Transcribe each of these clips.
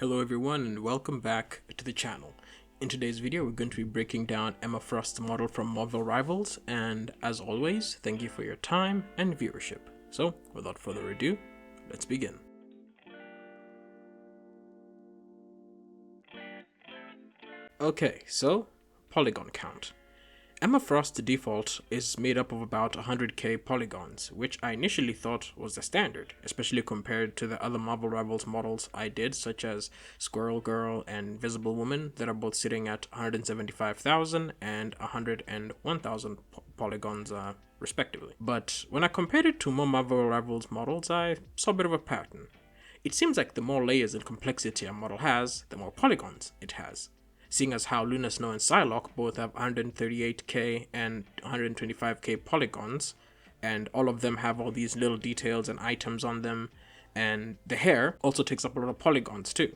Hello everyone and welcome back to the channel. In today's video we're going to be breaking down Emma Frost's model from Marvel Rivals, and as always, thank you for your time and viewership. So without further ado, let's begin. Okay, so Polygon Count. Emma Frost's default is made up of about 100k polygons, which I initially thought was the standard, especially compared to the other Marvel Rivals models I did, such as Squirrel Girl and Visible Woman, that are both sitting at 175,000 and 101,000 polygons respectively. But when I compared it to more Marvel Rivals models, I saw a bit of a pattern. It seems like the more layers and complexity a model has, the more polygons it has. Seeing as how Luna Snow and Psylocke both have 138k and 125k polygons, and all of them have all these little details and items on them, and the hair also takes up a lot of polygons too,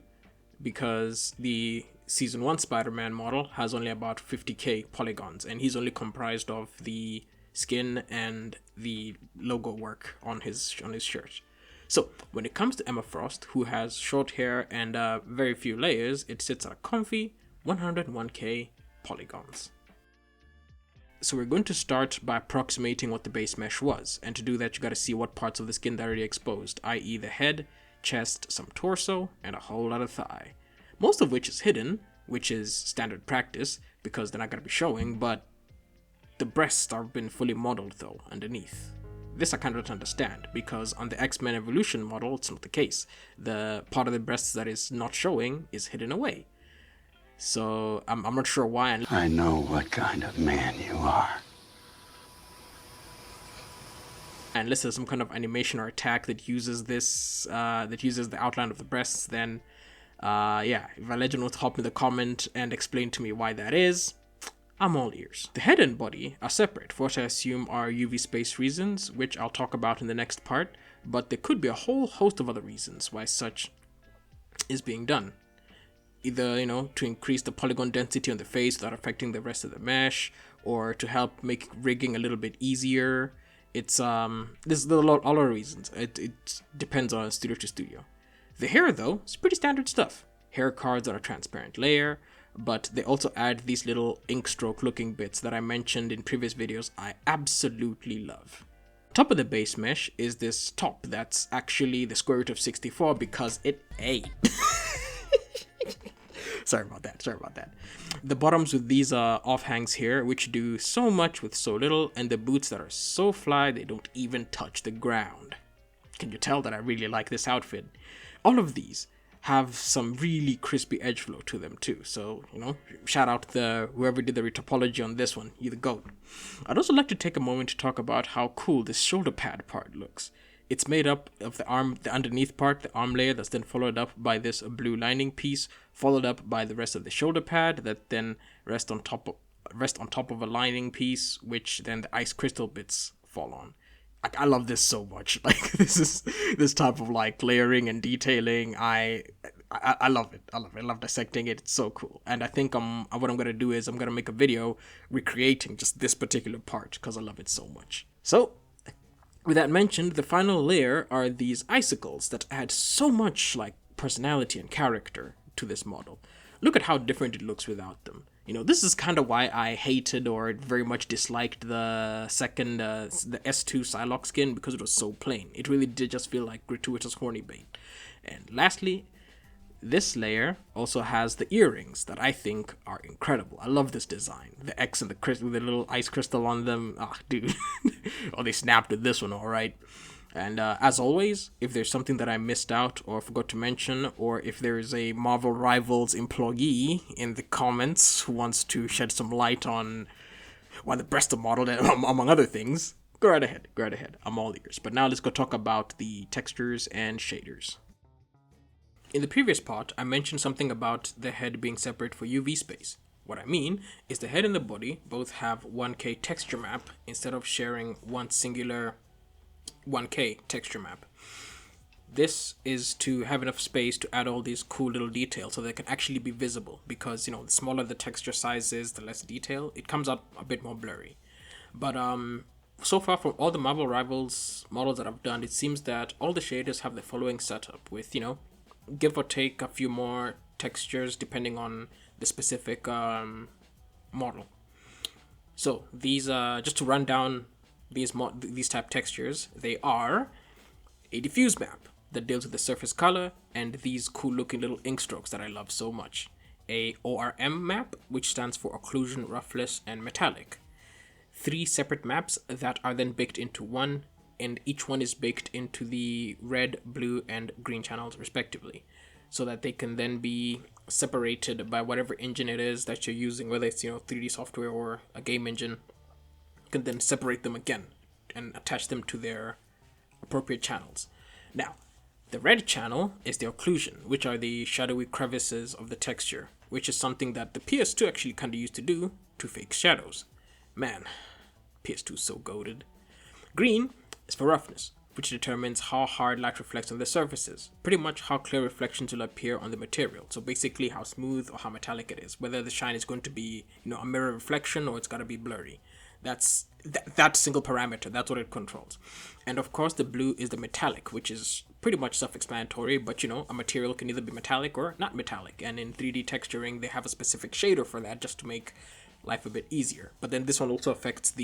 because the Season 1 Spider-Man model has only about 50k polygons, and he's only comprised of the skin and the logo work on his shirt. So, when it comes to Emma Frost, who has short hair and very few layers, it sits at a comfy 101k polygons. So we're going to start by approximating what the base mesh was, and to do that you gotta see what parts of the skin that are already exposed, i.e. the head, chest, some torso, and a whole lot of thigh. Most of which is hidden, which is standard practice, because they're not gonna be showing, but the breasts are been fully modeled though, underneath. This I kind of don't understand, because on the X-Men Evolution model it's not the case. The part of the breasts that is not showing is hidden away. So I'm not sure why. I know what kind of man you are. Unless there's some kind of animation or attack that uses this, that uses the outline of the breasts, then yeah, if a legend would hop in the comment and explain to me why that is, I'm all ears. The head and body are separate for what I assume are UV space reasons, which I'll talk about in the next part, but there could be a whole host of other reasons why such is being done. Either, to increase the polygon density on the face without affecting the rest of the mesh, or to help make rigging a little bit easier. There's a lot of reasons. It depends on studio to studio. The hair, though, is pretty standard stuff. Hair cards on a transparent layer, but they also add these little ink stroke looking bits that I mentioned in previous videos I absolutely love. Top of the base mesh is this top that's actually the square root of 64 because it ate. Sorry about that. The bottoms with these offhangs here, which do so much with so little, and the boots that are so fly they don't even touch the ground. Can you tell that I really like this outfit? All of these have some really crispy edge flow to them too, so, shout out to whoever did the retopology on this one, you're the GOAT. I'd also like to take a moment to talk about how cool this shoulder pad part looks. It's made up of the underneath part, the arm layer, that's then followed up by this blue lining piece, followed up by the rest of the shoulder pad that then rest on top of a lining piece, which then the ice crystal bits fall on. I love this so much. Like this type of layering and detailing. I love it. I love dissecting it. It's so cool. And I think what I'm gonna do is I'm gonna make a video recreating just this particular part because I love it so much. So, with that mentioned, the final layer are these icicles that add so much personality and character to this model. Look at how different it looks without them. This is kind of why I hated or very much disliked the second, the S2 Psylocke skin, because it was so plain. It really did just feel like gratuitous horny bait. And lastly, this layer also has the earrings that I think are incredible. I love this design. The X and the little ice crystal on them. Ah, dude. Oh, they snapped with this one, alright. And as always, if there's something that I missed out or forgot to mention, or if there is a Marvel Rivals employee in the comments who wants to shed some light on why the breasts are modeled, among other things, go right ahead. I'm all ears. But now let's go talk about the textures and shaders. In the previous part, I mentioned something about the head being separate for UV space. What I mean is the head and the body both have 1K texture map instead of sharing one singular 1K texture map. This is to have enough space to add all these cool little details so they can actually be visible, because the smaller the texture size is, the less detail, it comes out a bit more blurry. But so far from all the Marvel Rivals models that I've done, it seems that all the shaders have the following setup with, give or take a few more textures depending on the specific model. So these, just to run down these type textures, they are a diffuse map that deals with the surface color and these cool looking little ink strokes that I love so much. A ORM map, which stands for occlusion, roughness, and metallic. 3 separate maps that are then baked into one, and each one is baked into the red, blue, and green channels respectively, so that they can then be separated by whatever engine it is that you're using, whether it's 3D software or a game engine. You can then separate them again and attach them to their appropriate channels. Now, the red channel is the occlusion, which are the shadowy crevices of the texture, which is something that the PS2 actually kind of used to do to fake shadows. Man, PS2 is so goated. Green is for roughness, which determines how hard light reflects on the surfaces, pretty much how clear reflections will appear on the material. So basically how smooth or how metallic it is, whether the shine is going to be a mirror reflection or it's got to be blurry. That's that single parameter, that's what it controls. And of course the blue is the metallic, which is pretty much self-explanatory, but a material can either be metallic or not metallic, and in 3D texturing they have a specific shader for that just to make life a bit easier. But then this one also affects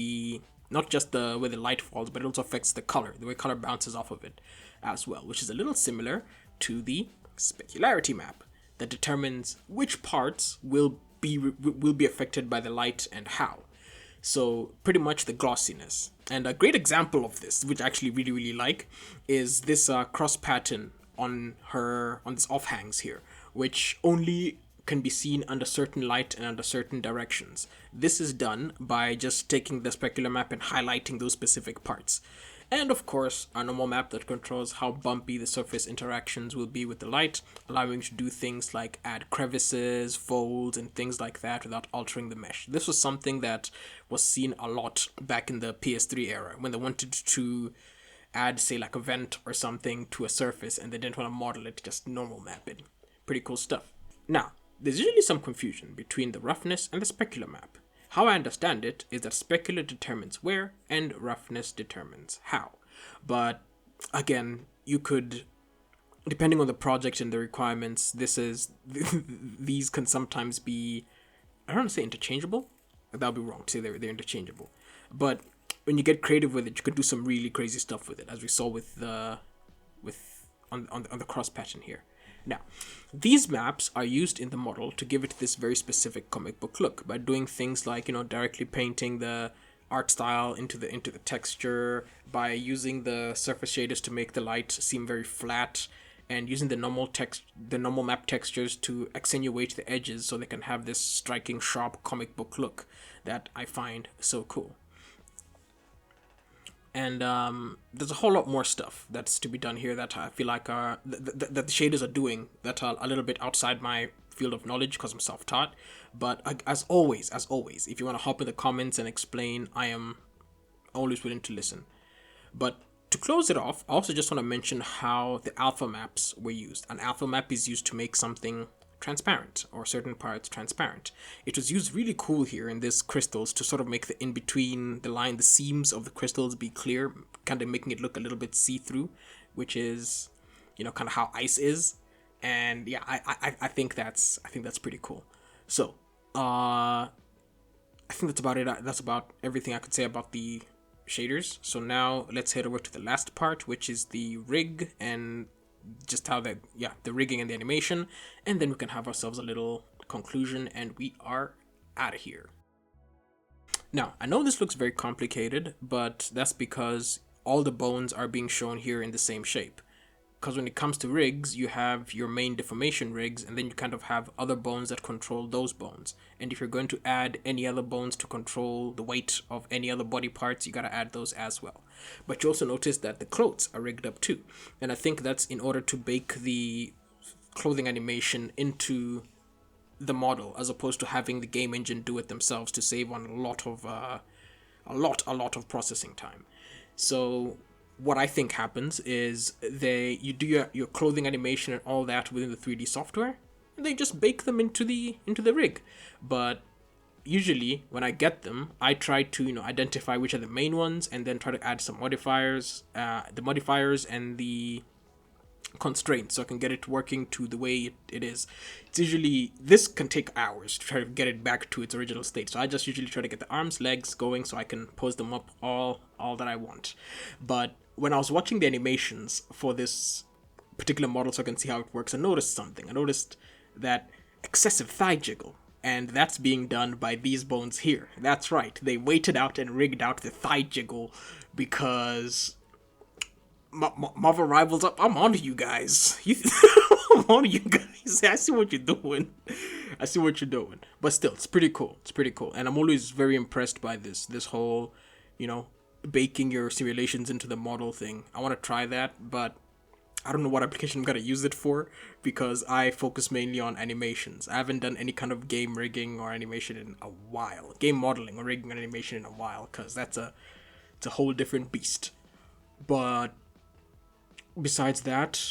not just the way the light falls, but it also affects the color, the way color bounces off of it as well, which is a little similar to the specularity map that determines which parts will be affected by the light and how. So pretty much the glossiness. And a great example of this, which I actually really, really like, is this cross pattern on this offhangs here, which only can be seen under certain light and under certain directions. This is done by just taking the specular map and highlighting those specific parts. And of course, our normal map that controls how bumpy the surface interactions will be with the light, allowing you to do things like add crevices, folds, and things like that without altering the mesh. This was something that was seen a lot back in the PS3 era, when they wanted to add, say, like a vent or something to a surface, and they didn't want to model it, just normal map it. Pretty cool stuff. Now, there's usually some confusion between the roughness and the specular map. How I understand it is that specular determines where and roughness determines how. But again, you could, depending on the project and the requirements, these can sometimes be, I don't want to say interchangeable. That would be wrong to say they're interchangeable. But when you get creative with it, you could do some really crazy stuff with it, as we saw on the cross pattern here. Now, these maps are used in the model to give it this very specific comic book look by doing things like, directly painting the art style into the texture, by using the surface shaders to make the light seem very flat, and using the normal map textures to accentuate the edges so they can have this striking, sharp comic book look that I find so cool. And there's a whole lot more stuff that's to be done here that I feel like that the shaders are doing that are a little bit outside my field of knowledge because I'm self-taught. But as always, if you want to hop in the comments and explain, I am always willing to listen. But to close it off, I also just want to mention how the alpha maps were used. An alpha map is used to make something transparent, or certain parts transparent. It was used really cool here in this crystals to sort of make the in-between, the seams of the crystals be clear, kind of making it look a little bit see-through, which is, kind of how ice is. And yeah, I think that's pretty cool. So, I think that's about it. That's about everything I could say about the shaders. So now let's head over to the last part, which is the rig and just how the rigging and the animation, and then we can have ourselves a little conclusion and we are out of here. Now, I know this looks very complicated, but that's because all the bones are being shown here in the same shape. Because when it comes to rigs, you have your main deformation rigs, and then you kind of have other bones that control those bones. And if you're going to add any other bones to control the weight of any other body parts, you gotta add those as well. But you also notice that the clothes are rigged up too. And I think that's in order to bake the clothing animation into the model, as opposed to having the game engine do it themselves to save on a lot of processing time. So what I think happens is you do your clothing animation and all that within the 3D software, and they just bake them into the rig. But usually when I get them, I try to identify which are the main ones and then try to add some modifiers, and the constraints so I can get it working to the way it is. It's usually, this can take hours to try to get it back to its original state. So I just usually try to get the arms, legs going so I can pose them up all that I want. But when I was watching the animations for this particular model so I can see how it works, I noticed something. I noticed that excessive thigh jiggle. And that's being done by these bones here. That's right. They waited out and rigged out the thigh jiggle because Marvel Rivals up. I'm on to you guys. I'm on to you guys. I see what you're doing. I see what you're doing. But still, it's pretty cool. It's pretty cool. And I'm always very impressed by this whole, baking your simulations into the model thing. I want to try that, but I don't know what application I'm going to use it for because I focus mainly on animations. I haven't done any kind of game rigging or animation in a while. Game modeling or rigging and animation in a while because it's a whole different beast. But besides that,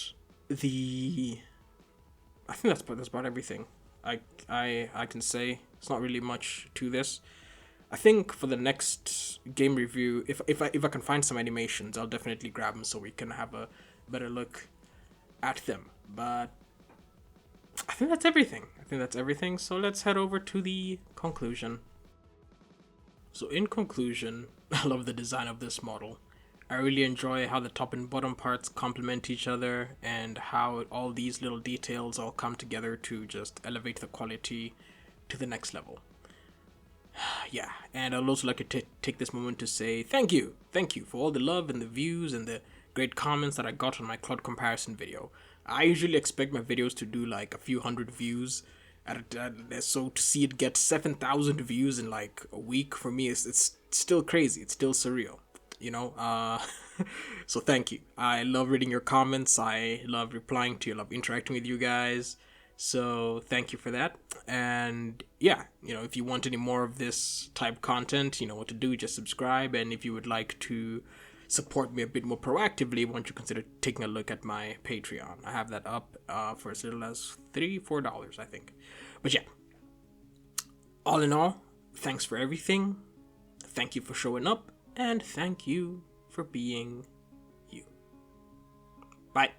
I think that's about everything I can say. It's not really much to this. I think for the next game review, if I can find some animations, I'll definitely grab them so we can have a better look at them. But I think that's everything. So let's head over to the conclusion. So in conclusion, I love the design of this model. I really enjoy how the top and bottom parts complement each other and how all these little details all come together to just elevate the quality to the next level. Yeah, and I'd also like to take this moment to say thank you for all the love and the views and the great comments that I got on my cloud comparison video. I usually expect my videos to do like a few hundred views, so to see it get 7,000 views in like a week for me it's still crazy. It's still surreal, So thank you. I love reading your comments. I love replying to you. I love interacting with you guys. So thank you for that. And yeah, if you want any more of this type content, you know what to do. Just subscribe. And if you would like to support me a bit more proactively, why don't you consider taking a look at my Patreon? I have that up for as little as $3-4, I think. But yeah, all in all, thanks for everything. Thank you for showing up, and thank you for being you. Bye.